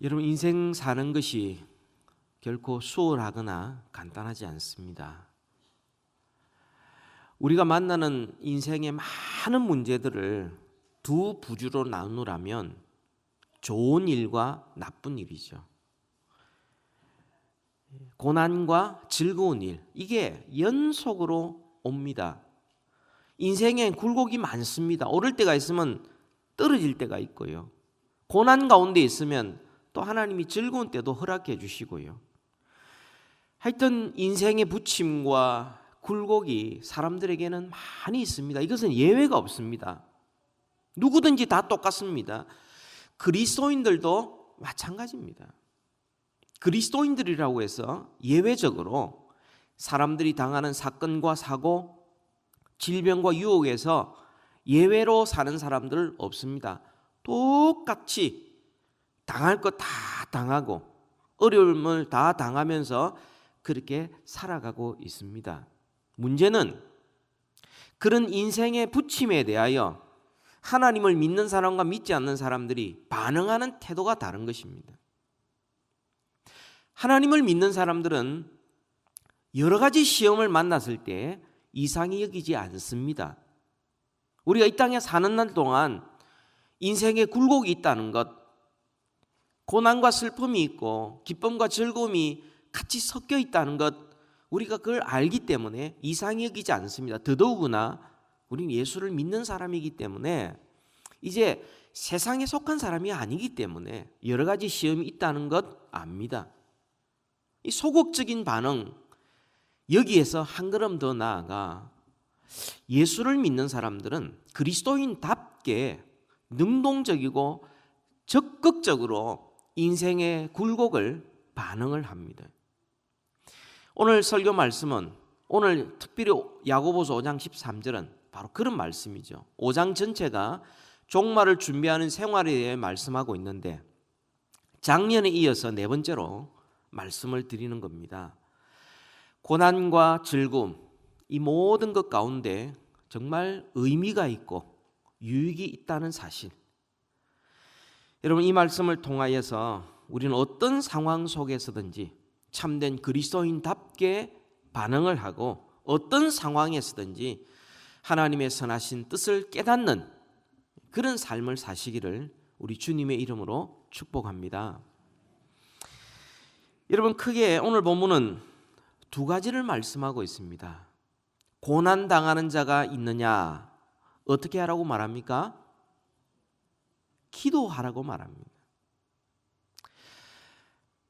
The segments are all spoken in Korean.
여러분, 인생 사는 것이 결코 수월하거나 간단하지 않습니다. 우리가 만나는 인생의 많은 문제들을 두 부류로 나누라면 좋은 일과 나쁜 일이죠. 고난과 즐거운 일, 이게 연속으로 옵니다. 인생에 굴곡이 많습니다. 오를 때가 있으면 떨어질 때가 있고요. 고난 가운데 있으면 또 하나님이 즐거운 때도 허락해 주시고요. 하여튼 인생의 부침과 굴곡이 사람들에게는 많이 있습니다. 이것은 예외가 없습니다. 누구든지 다 똑같습니다. 그리스도인들도 마찬가지입니다. 그리스도인들이라고 해서 예외적으로 사람들이 당하는 사건과 사고, 질병과 유혹에서 예외로 사는 사람들 없습니다. 똑같이 당할 것 다 당하고 어려움을 다 당하면서 그렇게 살아가고 있습니다. 문제는 그런 인생의 부침에 대하여 하나님을 믿는 사람과 믿지 않는 사람들이 반응하는 태도가 다른 것입니다. 하나님을 믿는 사람들은 여러 가지 시험을 만났을 때 이상히 여기지 않습니다. 우리가 이 땅에 사는 날 동안 인생에 굴곡이 있다는 것, 고난과 슬픔이 있고 기쁨과 즐거움이 같이 섞여 있다는 것, 우리가 그걸 알기 때문에 이상히 여기지 않습니다. 더더욱이나 우리는 예수를 믿는 사람이기 때문에 이제 세상에 속한 사람이 아니기 때문에 여러 가지 시험이 있다는 것 압니다. 이 소극적인 반응, 여기에서 한 걸음 더 나아가 예수를 믿는 사람들은 그리스도인답게 능동적이고 적극적으로 인생의 굴곡을 반응을 합니다. 오늘 설교 말씀은 오늘 특별히 야고보서 5장 13절은 바로 그런 말씀이죠. 5장 전체가 종말을 준비하는 생활에 대해 말씀하고 있는데 작년에 이어서 네 번째로 말씀을 드리는 겁니다. 고난과 즐거움, 이 모든 것 가운데 정말 의미가 있고 유익이 있다는 사실. 여러분, 이 말씀을 통하여서 우리는 어떤 상황 속에서든지 참된 그리스도인답게 반응을 하고 어떤 상황에서든지 하나님의 선하신 뜻을 깨닫는 그런 삶을 사시기를 우리 주님의 이름으로 축복합니다. 여러분, 크게 오늘 본문은 두 가지를 말씀하고 있습니다. 고난당하는 자가 있느냐? 어떻게 하라고 말합니까? 기도하라고 말합니다.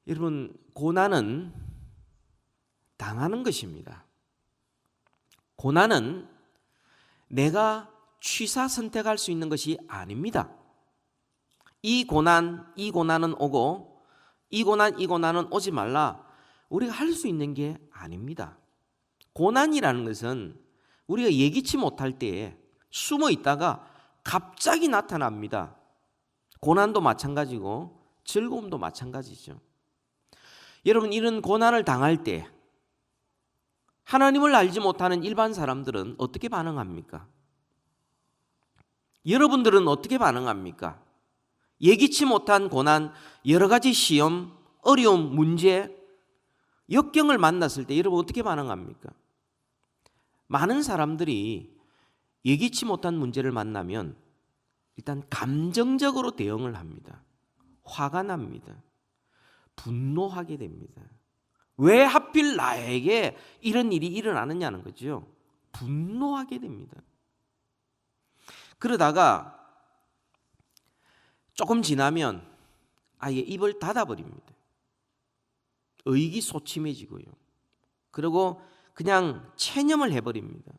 여러분, 고난은 당하는 것입니다. 고난은 내가 취사 선택할 수 있는 것이 아닙니다. 이 고난은 오고 이 고난은 오지 말라, 우리가 할 수 있는 게 아닙니다. 고난이라는 것은 우리가 예기치 못할 때에 숨어 있다가 갑자기 나타납니다. 고난도 마찬가지고 즐거움도 마찬가지죠. 여러분, 이런 고난을 당할 때 하나님을 알지 못하는 일반 사람들은 어떻게 반응합니까? 여러분들은 어떻게 반응합니까? 예기치 못한 고난, 여러 가지 시험, 어려움, 문제, 역경을 만났을 때 여러분 어떻게 반응합니까? 많은 사람들이 예기치 못한 문제를 만나면 일단 감정적으로 대응을 합니다. 화가 납니다. 분노하게 됩니다. 왜 하필 나에게 이런 일이 일어나느냐는 거죠. 분노하게 됩니다. 그러다가 조금 지나면 아예 입을 닫아버립니다. 의기소침해지고요. 그리고 그냥 체념을 해버립니다.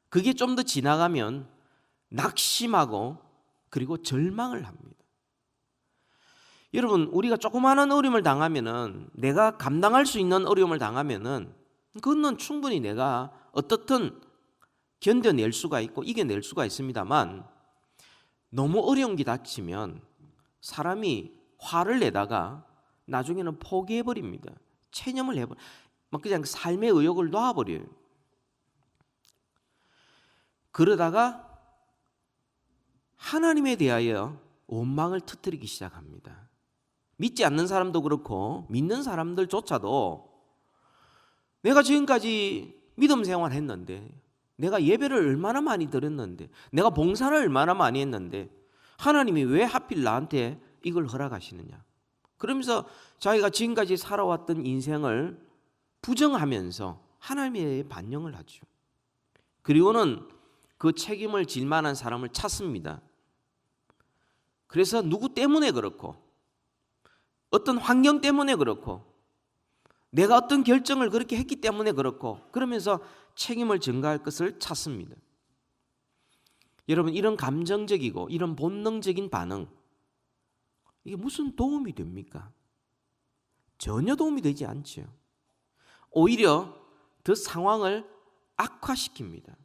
그게 좀 더 지나가면 낙심하고 그리고 절망을 합니다. 여러분, 우리가 조그마한 어려움을 당하면은, 내가 감당할 수 있는 어려움을 당하면은 그거는 충분히 내가 어떻든 견뎌낼 수가 있고 이겨낼 수가 있습니다만, 너무 어려운 게 닥치면 사람이 화를 내다가 나중에는 포기해버립니다. 체념을 해버려, 막 그냥 삶의 의욕을 놔버려요. 그러다가 하나님에 대하여 원망을 터뜨리기 시작합니다. 믿지 않는 사람도 그렇고 믿는 사람들조차도 내가 지금까지 믿음 생활했는데, 내가 예배를 얼마나 많이 드렸는데, 내가 봉사를 얼마나 많이 했는데 하나님이 왜 하필 나한테 이걸 허락하시느냐, 그러면서 자기가 지금까지 살아왔던 인생을 부정하면서 하나님의 반영을 하죠. 그리고는 그 책임을 질 만한 사람을 찾습니다. 그래서 누구 때문에 그렇고, 어떤 환경 때문에 그렇고, 내가 어떤 결정을 그렇게 했기 때문에 그렇고, 그러면서 책임을 전가할 것을 찾습니다. 여러분, 이런 감정적이고 이런 본능적인 반응, 이게 무슨 도움이 됩니까? 전혀 도움이 되지 않죠. 오히려 더 상황을 악화시킵니다.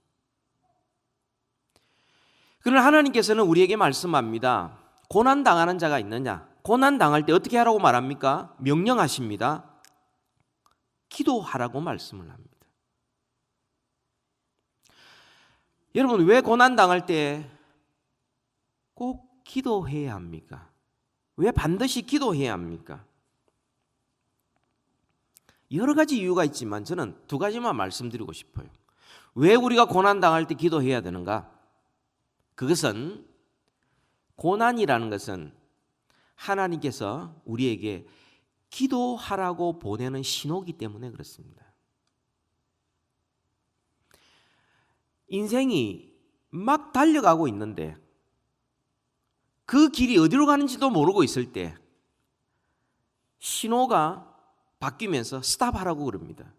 그러나 하나님께서는 우리에게 말씀합니다. 고난당하는 자가 있느냐? 고난당할 때 어떻게 하라고 말합니까? 명령하십니다. 기도하라고 말씀을 합니다. 여러분, 왜 고난당할 때 꼭 기도해야 합니까? 왜 반드시 기도해야 합니까? 여러 가지 이유가 있지만 저는 두 가지만 말씀드리고 싶어요. 왜 우리가 고난당할 때 기도해야 되는가? 그것은, 고난이라는 것은 하나님께서 우리에게 기도하라고 보내는 신호이기 때문에 그렇습니다. 인생이 막 달려가고 있는데 그 길이 어디로 가는지도 모르고 있을 때 신호가 바뀌면서 스탑하라고 그럽니다.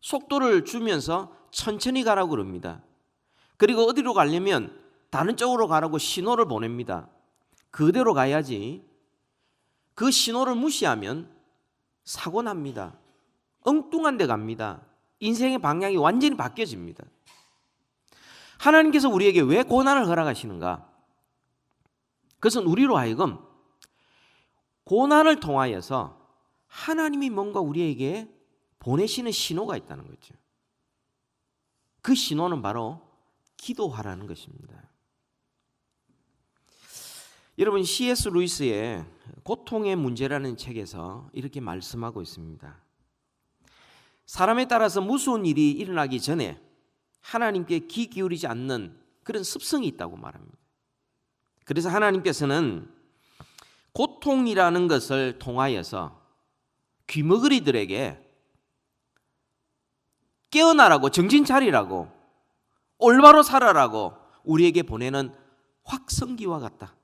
속도를 주면서 천천히 가라고 그럽니다. 그리고 어디로 가려면 다른 쪽으로 가라고 신호를 보냅니다. 그대로 가야지. 그 신호를 무시하면 사고 납니다. 엉뚱한 데 갑니다. 인생의 방향이 완전히 바뀌어집니다. 하나님께서 우리에게 왜 고난을 허락하시는가? 그것은 우리로 하여금 고난을 통하여서 하나님이 뭔가 우리에게 보내시는 신호가 있다는 거죠. 그 신호는 바로 기도하라는 것입니다. 여러분, C.S. 루이스의 고통의 문제라는 책에서 이렇게 말씀하고 있습니다. 사람에 따라서 무서운 일이 일어나기 전에 하나님께 귀 기울이지 않는 그런 습성이 있다고 말합니다. 그래서 하나님께서는 고통이라는 것을 통하여서 귀머거리들에게 깨어나라고, 정신 차리라고, 올바로 살아라고 우리에게 보내는 확성기와 같다.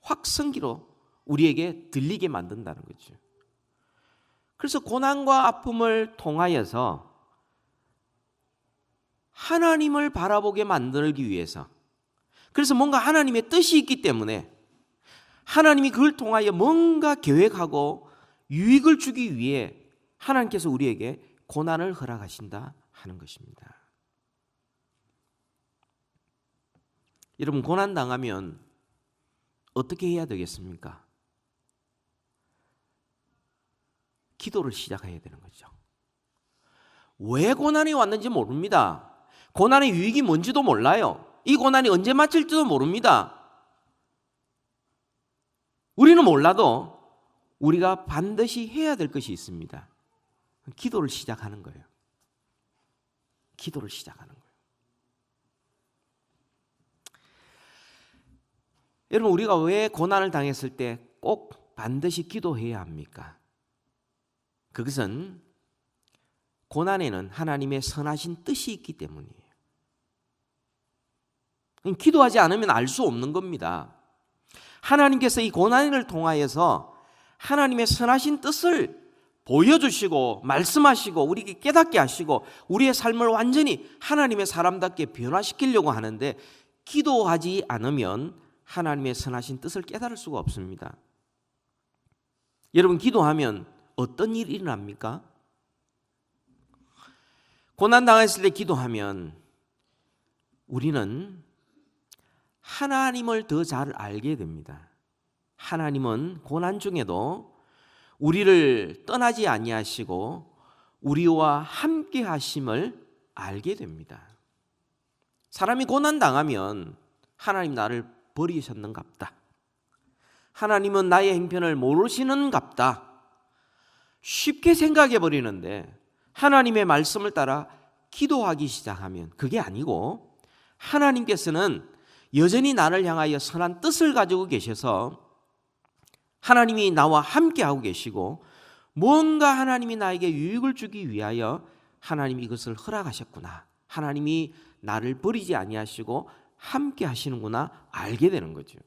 확성기로 우리에게 들리게 만든다는 거죠. 그래서 고난과 아픔을 통하여서 하나님을 바라보게 만들기 위해서, 그래서 뭔가 하나님의 뜻이 있기 때문에 하나님이 그걸 통하여 뭔가 계획하고 유익을 주기 위해 하나님께서 우리에게 고난을 허락하신다 하는 것입니다. 여러분, 고난 당하면 어떻게 해야 되겠습니까? 기도를 시작해야 되는 거죠. 왜 고난이 왔는지 모릅니다. 고난의 유익이 뭔지도 몰라요. 이 고난이 언제 마칠지도 모릅니다. 우리는 몰라도 우리가 반드시 해야 될 것이 있습니다. 기도를 시작하는 거예요. 기도를 시작하는 거예요. 여러분, 우리가 왜 고난을 당했을 때 꼭 반드시 기도해야 합니까? 그것은 고난에는 하나님의 선하신 뜻이 있기 때문이에요. 기도하지 않으면 알 수 없는 겁니다. 하나님께서 이 고난을 통하여서 하나님의 선하신 뜻을 보여주시고 말씀하시고 우리에게 깨닫게 하시고 우리의 삶을 완전히 하나님의 사람답게 변화시키려고 하는데, 기도하지 않으면 하나님의 선하신 뜻을 깨달을 수가 없습니다. 여러분, 기도하면 어떤 일이 일어납니까? 고난당했을 때 기도하면 우리는 하나님을 더 잘 알게 됩니다. 하나님은 고난 중에도 우리를 떠나지 아니하시고 우리와 함께 하심을 알게 됩니다. 사람이 고난 당하면 하나님 나를 버리셨는갑다, 하나님은 나의 행편을 모르시는갑다. 쉽게 생각해 버리는데 하나님의 말씀을 따라 기도하기 시작하면 그게 아니고, 하나님께서는 여전히 나를 향하여 선한 뜻을 가지고 계셔서 하나님이 나와 함께하고 계시고, 뭔가 하나님이 나에게 유익을 주기 위하여 하나님이 이것을 허락하셨구나, 하나님이 나를 버리지 아니하시고 함께 하시는구나 알게 되는 거죠.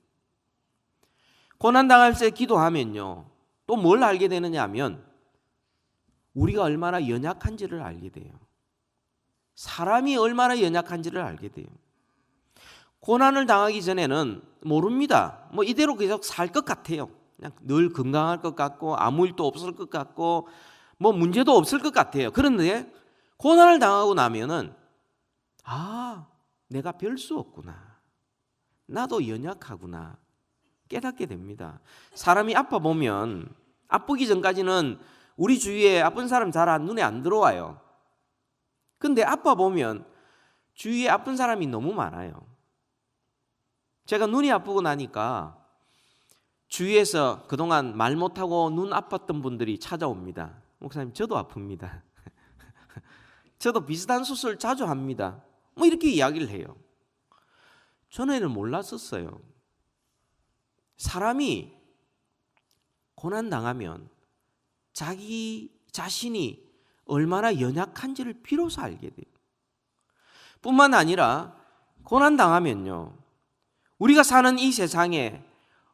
고난당할 때 기도하면요, 또 뭘 알게 되느냐 하면 우리가 얼마나 연약한지를 알게 돼요. 사람이 얼마나 연약한지를 알게 돼요. 고난을 당하기 전에는 모릅니다. 이대로 계속 살 것 같아요. 그냥 늘 건강할 것 같고 아무 일도 없을 것 같고 문제도 없을 것 같아요. 그런데 고난을 당하고 나면은 내가 별 수 없구나, 나도 연약하구나 깨닫게 됩니다. 사람이 아파 보면, 아프기 전까지는 우리 주위에 아픈 사람 잘 눈에 안 들어와요. 근데 아파 보면 주위에 아픈 사람이 너무 많아요. 제가 눈이 아프고 나니까 주위에서 그동안 말 못하고 눈 아팠던 분들이 찾아옵니다. 목사님, 저도 아픕니다. 저도 비슷한 수술 자주 합니다. 이렇게 이야기를 해요. 전에는 몰랐었어요. 사람이 고난당하면 자기 자신이 얼마나 연약한지를 비로소 알게 돼요. 뿐만 아니라 고난당하면요, 우리가 사는 이 세상에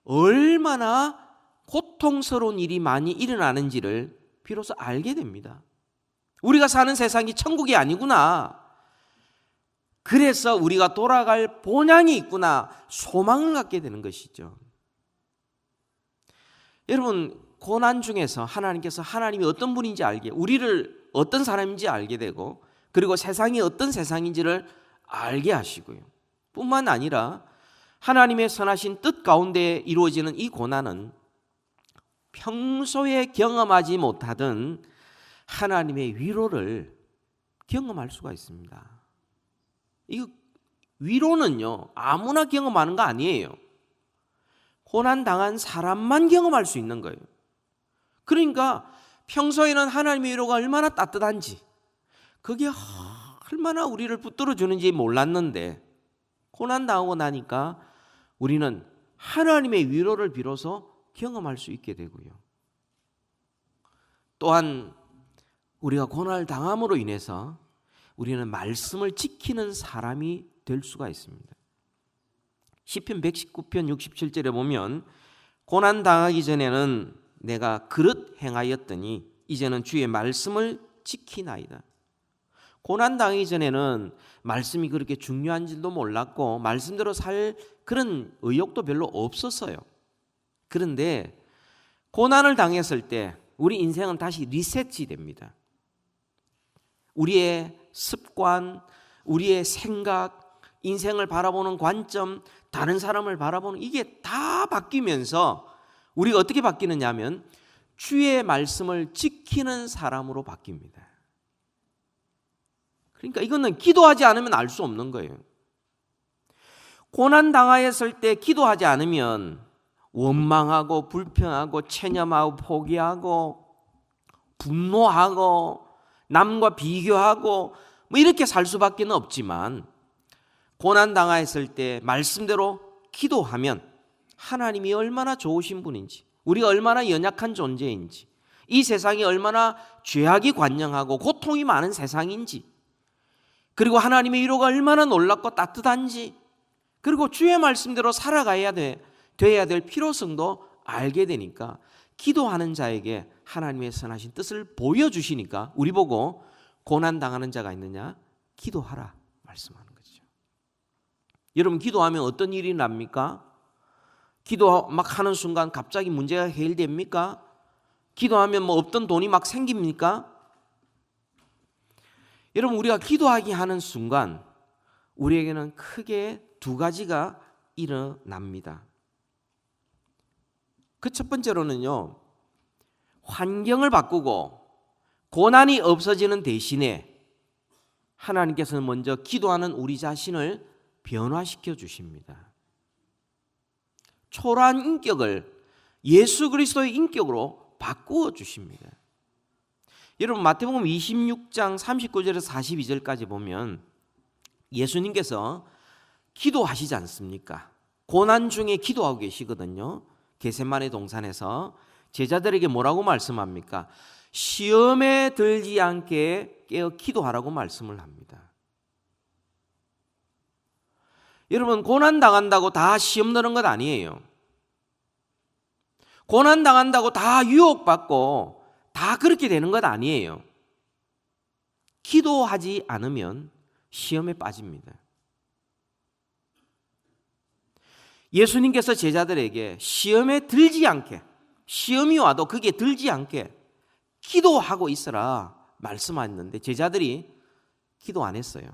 얼마나 고통스러운 일이 많이 일어나는지를 비로소 알게 됩니다. 우리가 사는 세상이 천국이 아니구나, 그래서 우리가 돌아갈 본향이 있구나, 소망을 갖게 되는 것이죠. 여러분, 고난 중에서 하나님께서 하나님이 어떤 분인지 알게, 우리를 어떤 사람인지 알게 되고, 그리고 세상이 어떤 세상인지를 알게 하시고요. 뿐만 아니라 하나님의 선하신 뜻 가운데 이루어지는 이 고난은 평소에 경험하지 못하던 하나님의 위로를 경험할 수가 있습니다. 이 위로는요, 아무나 경험하는 거 아니에요. 고난 당한 사람만 경험할 수 있는 거예요. 그러니까 평소에는 하나님의 위로가 얼마나 따뜻한지, 그게 얼마나 우리를 붙들어 주는지 몰랐는데 고난 당하고 나니까 우리는 하나님의 위로를 비로소 경험할 수 있게 되고요. 또한 우리가 고난을 당함으로 인해서 우리는 말씀을 지키는 사람이 될 수가 있습니다. 시편 119편 67절에 보면, 고난 당하기 전에는 내가 그릇 행하였더니 이제는 주의 말씀을 지키나이다. 고난 당하기 전에는 말씀이 그렇게 중요한지도 몰랐고 말씀대로 살 그런 의욕도 별로 없었어요. 그런데 고난을 당했을 때 우리 인생은 다시 리셋이 됩니다. 우리의 습관, 우리의 생각, 인생을 바라보는 관점, 다른 사람을 바라보는 이게 다 바뀌면서 우리가 어떻게 바뀌느냐 하면 주의 말씀을 지키는 사람으로 바뀝니다. 그러니까 이거는 기도하지 않으면 알 수 없는 거예요. 고난 당하였을 때 기도하지 않으면 원망하고 불평하고 체념하고 포기하고 분노하고 남과 비교하고 이렇게 살 수밖에 없지만, 고난 당하였을 때 말씀대로 기도하면 하나님이 얼마나 좋으신 분인지, 우리가 얼마나 연약한 존재인지, 이 세상이 얼마나 죄악이 관영하고 고통이 많은 세상인지, 그리고 하나님의 위로가 얼마나 놀랍고 따뜻한지, 그리고 주의 말씀대로 살아가야 돼야 될 필요성도 알게 되니까 기도하는 자에게 하나님의 선하신 뜻을 보여주시니까 우리 보고 고난당하는 자가 있느냐? 기도하라 말씀하는 거죠. 여러분, 기도하면 어떤 일이 납니까? 기도 막 하는 순간 갑자기 문제가 해결됩니까? 기도하면 없던 돈이 막 생깁니까? 여러분, 우리가 기도하기 하는 순간 우리에게는 크게 두 가지가 일어납니다. 그 첫 번째로는요, 환경을 바꾸고 고난이 없어지는 대신에 하나님께서는 먼저 기도하는 우리 자신을 변화시켜 주십니다. 초라한 인격을 예수 그리스도의 인격으로 바꾸어 주십니다. 여러분 마태복음 26장 39절에서 42절까지 보면 예수님께서 기도하시지 않습니까? 고난 중에 기도하고 계시거든요. 겟세마네 동산에서 제자들에게 뭐라고 말씀합니까? 시험에 들지 않게 깨어 기도하라고 말씀을 합니다. 여러분 고난 당한다고 다 시험 드는 것 아니에요. 고난 당한다고 다 유혹받고 다 그렇게 되는 것 아니에요. 기도하지 않으면 시험에 빠집니다. 예수님께서 제자들에게 시험에 들지 않게, 시험이 와도 그게 들지 않게 기도하고 있으라 말씀하셨는데 제자들이 기도 안 했어요.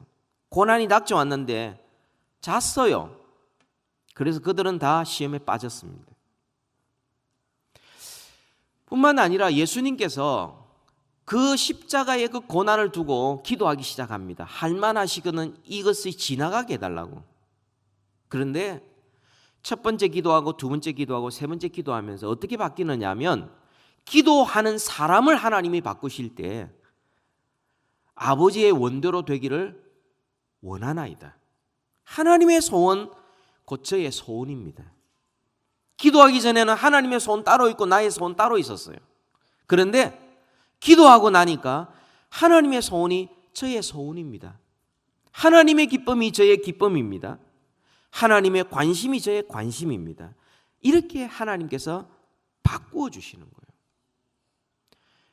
고난이 닥쳐왔는데 잤어요. 그래서 그들은 다 시험에 빠졌습니다. 뿐만 아니라 예수님께서 그 십자가의 그 고난을 두고 기도하기 시작합니다. 할만하시거든 이것이 지나가게 해달라고. 그런데 첫 번째 기도하고 두 번째 기도하고 세 번째 기도하면서 어떻게 바뀌느냐 하면 기도하는 사람을 하나님이 바꾸실 때 아버지의 원대로 되기를 원하나이다. 하나님의 소원 곧 저의 소원입니다. 기도하기 전에는 하나님의 소원 따로 있고 나의 소원 따로 있었어요. 그런데 기도하고 나니까 하나님의 소원이 저의 소원입니다. 하나님의 기쁨이 저의 기쁨입니다. 하나님의 관심이 저의 관심입니다. 이렇게 하나님께서 바꾸어 주시는 거예요.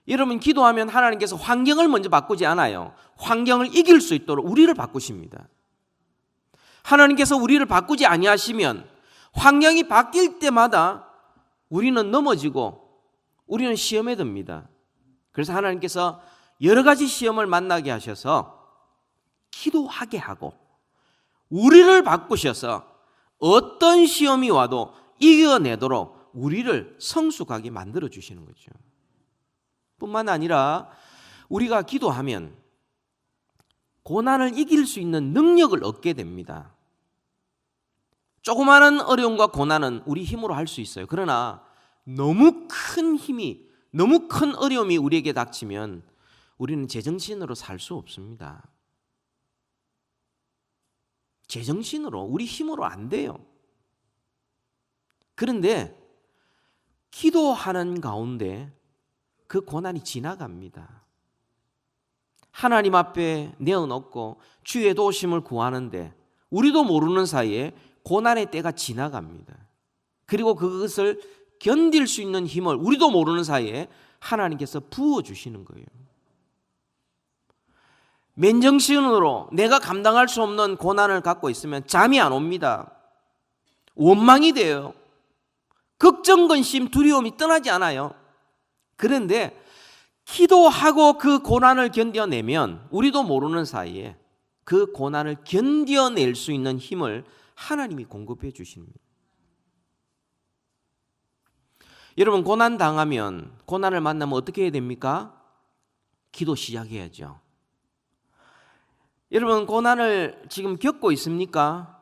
여러분 기도하면 하나님께서 환경을 먼저 바꾸지 않아요. 환경을 이길 수 있도록 우리를 바꾸십니다. 하나님께서 우리를 바꾸지 아니하시면 환경이 바뀔 때마다 우리는 넘어지고 우리는 시험에 듭니다. 그래서 하나님께서 여러 가지 시험을 만나게 하셔서 기도하게 하고 우리를 바꾸셔서 어떤 시험이 와도 이겨내도록 우리를 성숙하게 만들어 주시는 거죠. 뿐만 아니라 우리가 기도하면 고난을 이길 수 있는 능력을 얻게 됩니다. 조그마한 어려움과 고난은 우리 힘으로 할 수 있어요. 그러나 너무 큰 힘이, 너무 큰 어려움이 우리에게 닥치면 우리는 제정신으로 살 수 없습니다. 제정신으로, 우리 힘으로 안 돼요. 그런데 기도하는 가운데 그 고난이 지나갑니다. 하나님 앞에 내어놓고 주의 도우심을 구하는데 우리도 모르는 사이에 고난의 때가 지나갑니다. 그리고 그것을 견딜 수 있는 힘을 우리도 모르는 사이에 하나님께서 부어주시는 거예요. 맨정신으로 내가 감당할 수 없는 고난을 갖고 있으면 잠이 안 옵니다. 원망이 돼요. 걱정, 근심, 두려움이 떠나지 않아요. 그런데 기도하고 그 고난을 견뎌내면 우리도 모르는 사이에 그 고난을 견뎌낼 수 있는 힘을 하나님이 공급해 주십니다. 여러분 고난 당하면, 고난을 만나면 어떻게 해야 됩니까? 기도 시작해야죠. 여러분 고난을 지금 겪고 있습니까?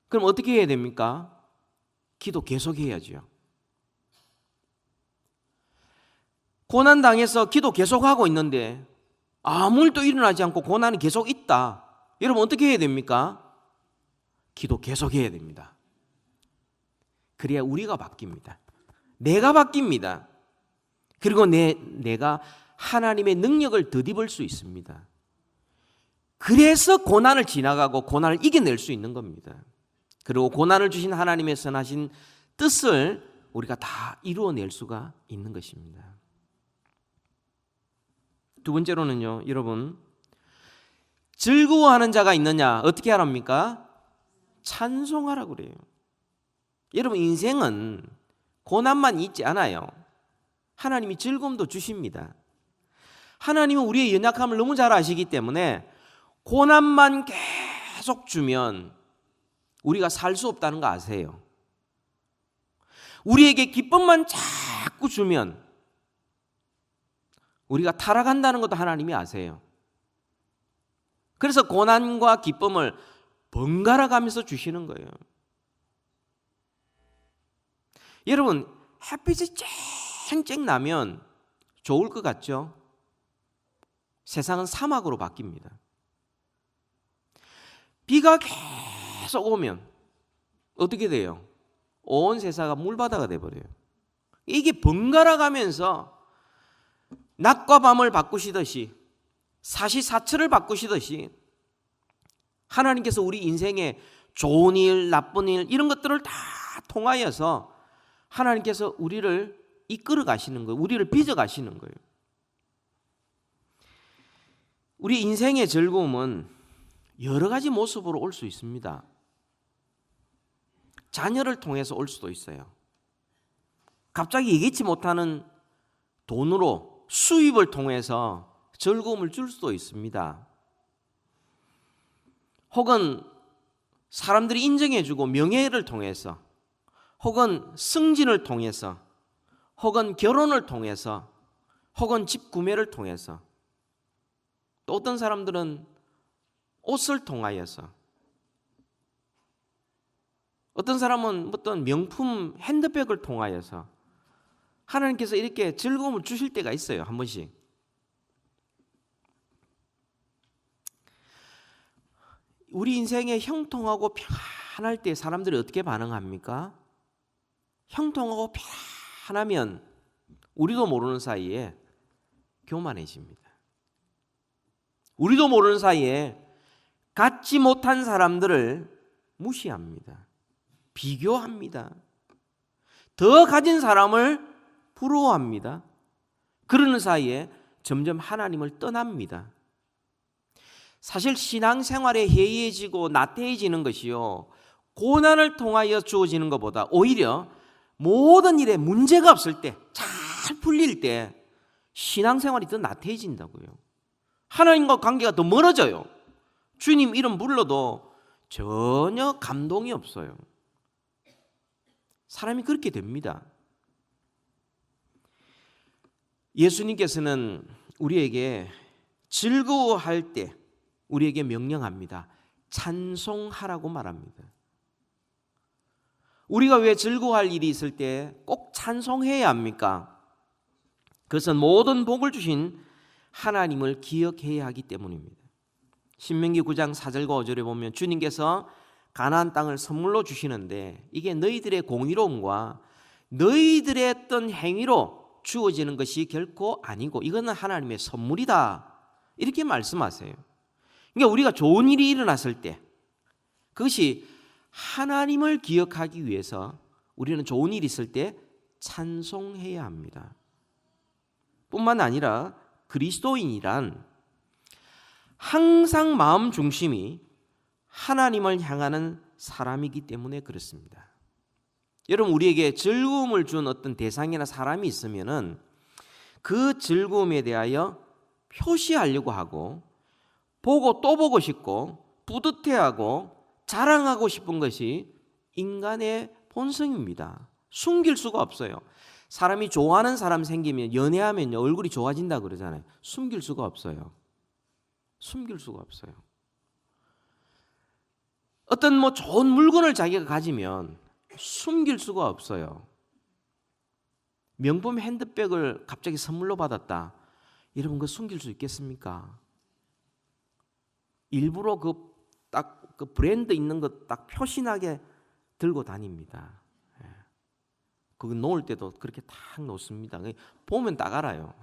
그럼 어떻게 해야 됩니까? 기도 계속해야죠. 고난 당해서 기도 계속하고 있는데 아무 일도 일어나지 않고 고난이 계속 있다. 여러분 어떻게 해야 됩니까? 기도 계속해야 됩니다. 그래야 우리가 바뀝니다. 내가 바뀝니다. 그리고 내가 하나님의 능력을 덧입을 수 있습니다. 그래서 고난을 지나가고 고난을 이겨낼 수 있는 겁니다. 그리고 고난을 주신 하나님의 선하신 뜻을 우리가 다 이루어낼 수가 있는 것입니다. 두 번째로는요, 여러분 즐거워하는 자가 있느냐? 어떻게 하랍니까? 찬송하라고 그래요. 여러분 인생은 고난만 있지 않아요. 하나님이 즐거움도 주십니다. 하나님은 우리의 연약함을 너무 잘 아시기 때문에 고난만 계속 주면 우리가 살 수 없다는 거 아세요? 우리에게 기쁨만 자꾸 주면 우리가 타락한다는 것도 하나님이 아세요. 그래서 고난과 기쁨을 번갈아 가면서 주시는 거예요. 여러분 햇빛이 쨍쨍 나면 좋을 것 같죠? 세상은 사막으로 바뀝니다. 비가 계속 오면 어떻게 돼요? 온 세상가 물바다가 돼버려요. 이게 번갈아 가면서 낮과 밤을 바꾸시듯이 사시사철을 바꾸시듯이 하나님께서 우리 인생에 좋은 일, 나쁜 일 이런 것들을 다 통하여서 하나님께서 우리를 이끌어 가시는 거예요. 우리를 빚어 가시는 거예요. 우리 인생의 즐거움은 여러 가지 모습으로 올 수 있습니다. 자녀를 통해서 올 수도 있어요. 갑자기 예기치 못하는 돈으로 수입을 통해서 즐거움을 줄 수도 있습니다. 혹은 사람들이 인정해주고 명예를 통해서, 혹은 승진을 통해서, 혹은 결혼을 통해서, 혹은 집 구매를 통해서, 또 어떤 사람들은 옷을 통하여서, 어떤 사람은 어떤 명품 핸드백을 통하여서 하나님께서 이렇게 즐거움을 주실 때가 있어요. 한 번씩. 우리 인생에 형통하고 편할 때 사람들이 어떻게 반응합니까? 형통하고 편하면 우리도 모르는 사이에 교만해집니다. 우리도 모르는 사이에 갖지 못한 사람들을 무시합니다. 비교합니다. 더 가진 사람을 부러워합니다. 그러는 사이에 점점 하나님을 떠납니다. 사실 신앙생활에 해이해지고 나태해지는 것이요, 고난을 통하여 주어지는 것보다 오히려 모든 일에 문제가 없을 때, 잘 풀릴 때 신앙생활이 더 나태해진다고요. 하나님과 관계가 더 멀어져요. 주님 이름 불러도 전혀 감동이 없어요. 사람이 그렇게 됩니다. 예수님께서는 우리에게 즐거워할 때 우리에게 명령합니다. 찬송하라고 말합니다. 우리가 왜 즐거워할 일이 있을 때 꼭 찬송해야 합니까? 그것은 모든 복을 주신 하나님을 기억해야 하기 때문입니다. 신명기 9장 4절과 5절에 보면 주님께서 가나안 땅을 선물로 주시는데 이게 너희들의 공의로움과 너희들의 어떤 행위로 주어지는 것이 결코 아니고 이거는 하나님의 선물이다, 이렇게 말씀하세요. 그러니까 우리가 좋은 일이 일어났을 때 그것이 하나님을 기억하기 위해서 우리는 좋은 일이 있을 때 찬송해야 합니다. 뿐만 아니라 그리스도인이란 항상 마음 중심이 하나님을 향하는 사람이기 때문에 그렇습니다. 여러분, 우리에게 즐거움을 준 어떤 대상이나 사람이 있으면은 그 즐거움에 대하여 표시하려고 하고 보고 또 보고 싶고 뿌듯해하고 자랑하고 싶은 것이 인간의 본성입니다. 숨길 수가 없어요. 사람이 좋아하는 사람 생기면, 연애하면 얼굴이 좋아진다 그러잖아요. 숨길 수가 없어요. 숨길 수가 없어요. 어떤 좋은 물건을 자기가 가지면 숨길 수가 없어요. 명품 핸드백을 갑자기 선물로 받았다. 여러분, 그거 숨길 수 있겠습니까? 일부러 그 브랜드 있는 거 딱 표시나게 들고 다닙니다. 그거 놓을 때도 그렇게 딱 놓습니다. 보면 딱 알아요.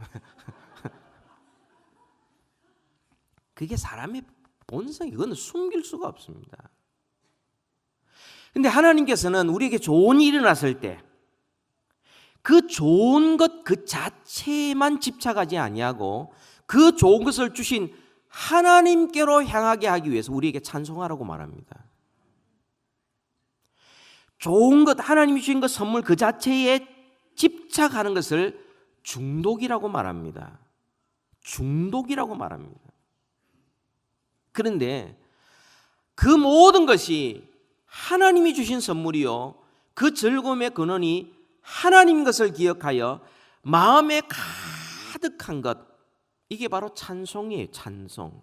그게 사람의 본성이, 이거는 숨길 수가 없습니다. 근데 하나님께서는 우리에게 좋은 일이 일어났을 때 그 좋은 것 그 자체에만 집착하지 아니하고 그 좋은 것을 주신 하나님께로 향하게 하기 위해서 우리에게 찬송하라고 말합니다. 좋은 것, 하나님이 주신 것 선물 그 자체에 집착하는 것을 중독이라고 말합니다. 중독이라고 말합니다. 그런데 그 모든 것이 하나님이 주신 선물이요, 그 즐거움의 근원이 하나님 것을 기억하여 마음에 가득한 것, 이게 바로 찬송이에요. 찬송.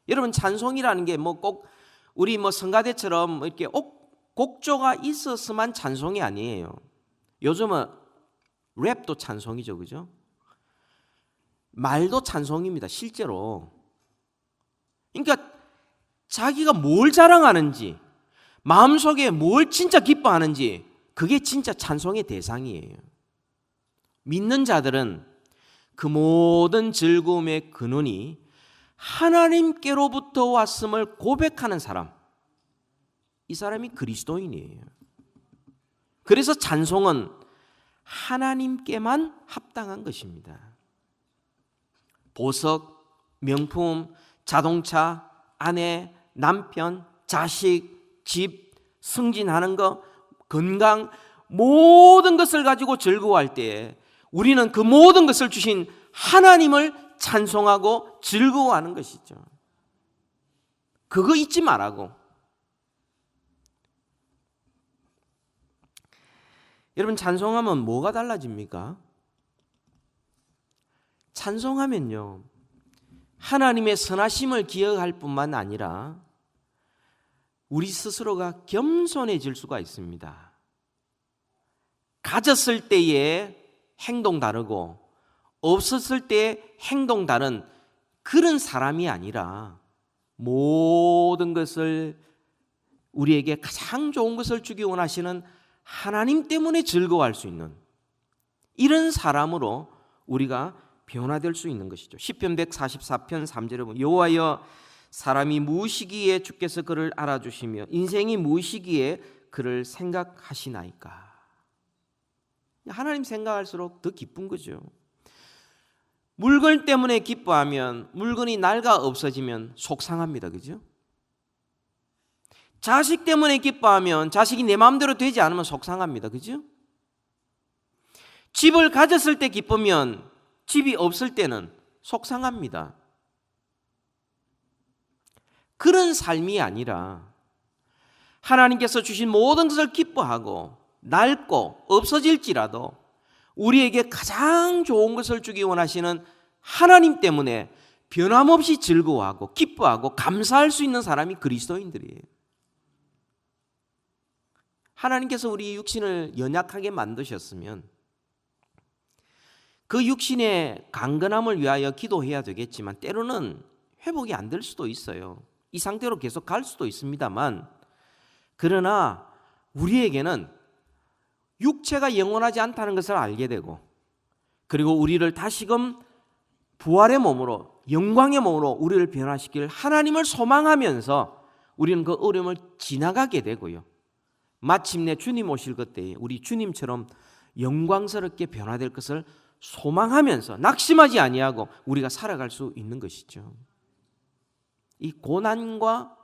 여러분, 찬송이라는 게 꼭 우리 성가대처럼 이렇게 곡조가 있었으만 찬송이 아니에요. 요즘은 랩도 찬송이죠, 그죠? 말도 찬송입니다, 실제로. 그러니까 자기가 뭘 자랑하는지, 마음속에 뭘 진짜 기뻐하는지, 그게 진짜 찬송의 대상이에요. 믿는 자들은 그 모든 즐거움의 근원이 하나님께로부터 왔음을 고백하는 사람, 이 사람이 그리스도인이에요. 그래서 찬송은 하나님께만 합당한 것입니다. 보석, 명품, 자동차, 아내, 남편, 자식, 집, 승진하는 것, 건강, 모든 것을 가지고 즐거워할 때에 우리는 그 모든 것을 주신 하나님을 찬송하고 즐거워하는 것이죠. 그거 잊지 말라고. 여러분, 찬송하면 뭐가 달라집니까? 찬송하면요, 하나님의 선하심을 기억할 뿐만 아니라 우리 스스로가 겸손해질 수가 있습니다. 가졌을 때의 행동 다르고 없었을 때의 행동 다른 그런 사람이 아니라 모든 것을 우리에게 가장 좋은 것을 주기 원하시는 하나님 때문에 즐거워할 수 있는 이런 사람으로 우리가 변화될 수 있는 것이죠. 시편 144편 3절에 보면 여호와여, 사람이 무엇이기에 주께서 그를 알아주시며 인생이 무엇이기에 그를 생각하시나이까. 하나님 생각할수록 더 기쁜 거죠. 물건 때문에 기뻐하면 물건이 낡아 없어지면 속상합니다, 그죠? 자식 때문에 기뻐하면 자식이 내 마음대로 되지 않으면 속상합니다, 그죠? 집을 가졌을 때 기쁘면 집이 없을 때는 속상합니다. 그런 삶이 아니라 하나님께서 주신 모든 것을 기뻐하고 낡고 없어질지라도 우리에게 가장 좋은 것을 주기 원하시는 하나님 때문에 변함없이 즐거워하고 기뻐하고 감사할 수 있는 사람이 그리스도인들이에요. 하나님께서 우리 육신을 연약하게 만드셨으면 그 육신의 강건함을 위하여 기도해야 되겠지만 때로는 회복이 안 될 수도 있어요. 이 상태로 계속 갈 수도 있습니다만, 그러나 우리에게는 육체가 영원하지 않다는 것을 알게 되고, 그리고 우리를 다시금 부활의 몸으로, 영광의 몸으로 우리를 변화시킬 하나님을 소망하면서 우리는 그 어려움을 지나가게 되고요, 마침내 주님 오실 그때에 우리 주님처럼 영광스럽게 변화될 것을 소망하면서 낙심하지 아니하고 우리가 살아갈 수 있는 것이죠. 이 고난과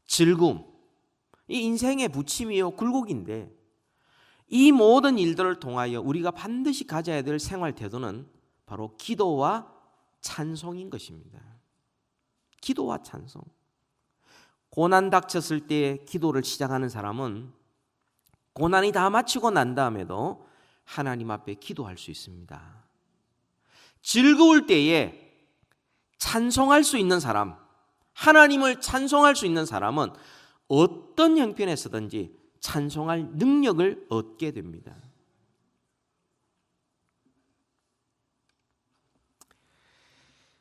즐거움, 이 인생의 부침이요 굴곡인데, 이 모든 일들을 통하여 우리가 반드시 가져야 될 생활 태도는 바로 기도와 찬송인 것입니다. 기도와 찬송. 고난 닥쳤을 때 기도를 시작하는 사람은 고난이 다 마치고 난 다음에도 하나님 앞에 기도할 수 있습니다. 즐거울 때에 찬송할 수 있는 사람, 하나님을 찬송할 수 있는 사람은 어떤 형편에서든지 찬송할 능력을 얻게 됩니다.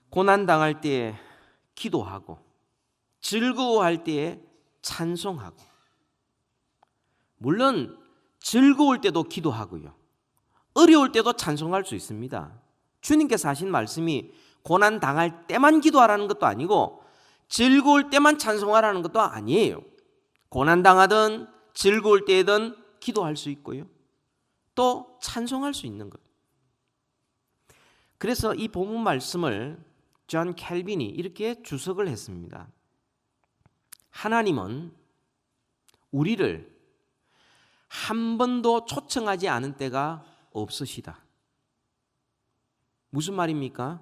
고난 당할 때에 기도하고 즐거워할 때에 찬송하고, 물론 즐거울 때도 기도하고요, 어려울 때도 찬송할 수 있습니다. 주님께서 하신 말씀이 고난 당할 때만 기도하라는 것도 아니고 즐거울 때만 찬송하라는 것도 아니에요. 고난 당하든 즐거울 때든 기도할 수 있고요, 또 찬송할 수 있는 것. 그래서 이 본문 말씀을 존 켈빈이 이렇게 주석을 했습니다. 하나님은 우리를 한 번도 초청하지 않은 때가 없으시다. 무슨 말입니까?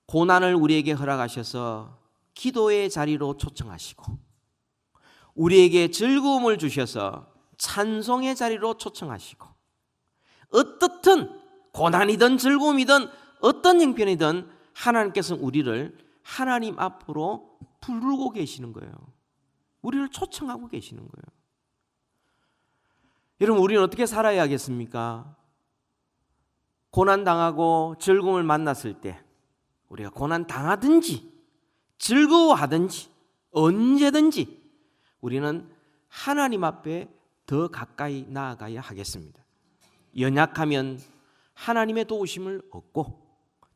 고난을 우리에게 허락하셔서 기도의 자리로 초청하시고, 우리에게 즐거움을 주셔서 찬송의 자리로 초청하시고, 어떻든 고난이든 즐거움이든 어떤 형편이든 하나님께서는 우리를 하나님 앞으로 부르고 계시는 거예요. 우리를 초청하고 계시는 거예요. 여러분, 우리는 어떻게 살아야 하겠습니까? 고난당하고 즐거움을 만났을 때 우리가 고난당하든지 즐거워하든지 언제든지 우리는 하나님 앞에 더 가까이 나아가야 하겠습니다. 연약하면 하나님의 도우심을 얻고,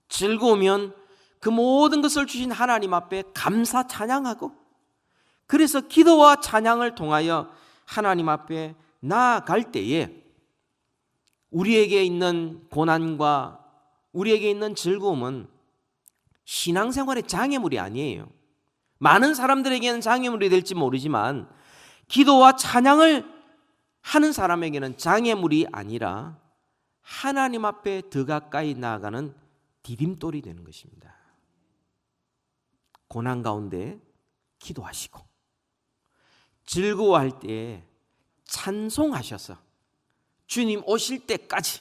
즐거우면 그 모든 것을 주신 하나님 앞에 감사 찬양하고, 그래서 기도와 찬양을 통하여 하나님 앞에 나아갈 때에 우리에게 있는 고난과 우리에게 있는 즐거움은 신앙생활의 장애물이 아니에요. 많은 사람들에게는 장애물이 될지 모르지만 기도와 찬양을 하는 사람에게는 장애물이 아니라 하나님 앞에 더 가까이 나아가는 디딤돌이 되는 것입니다. 고난 가운데 기도하시고 즐거워할 때 찬송하셔서 주님 오실 때까지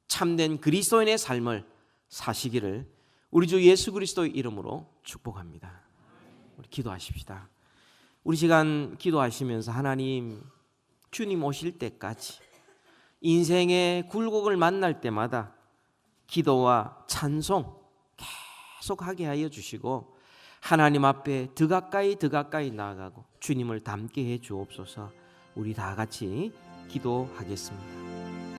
참된 그리스도인의 삶을 사시기를 우리 주 예수 그리스도의 이름으로 축복합니다. 우리 기도하십시다. 우리 시간 기도하시면서 하나님, 주님 오실 때까지 인생의 굴곡을 만날 때마다 기도와 찬송 계속하게 하여 주시고 하나님 앞에 더 가까이 나아가고 주님을 닮게 해 주옵소서. 우리 다 같이 기도하겠습니다.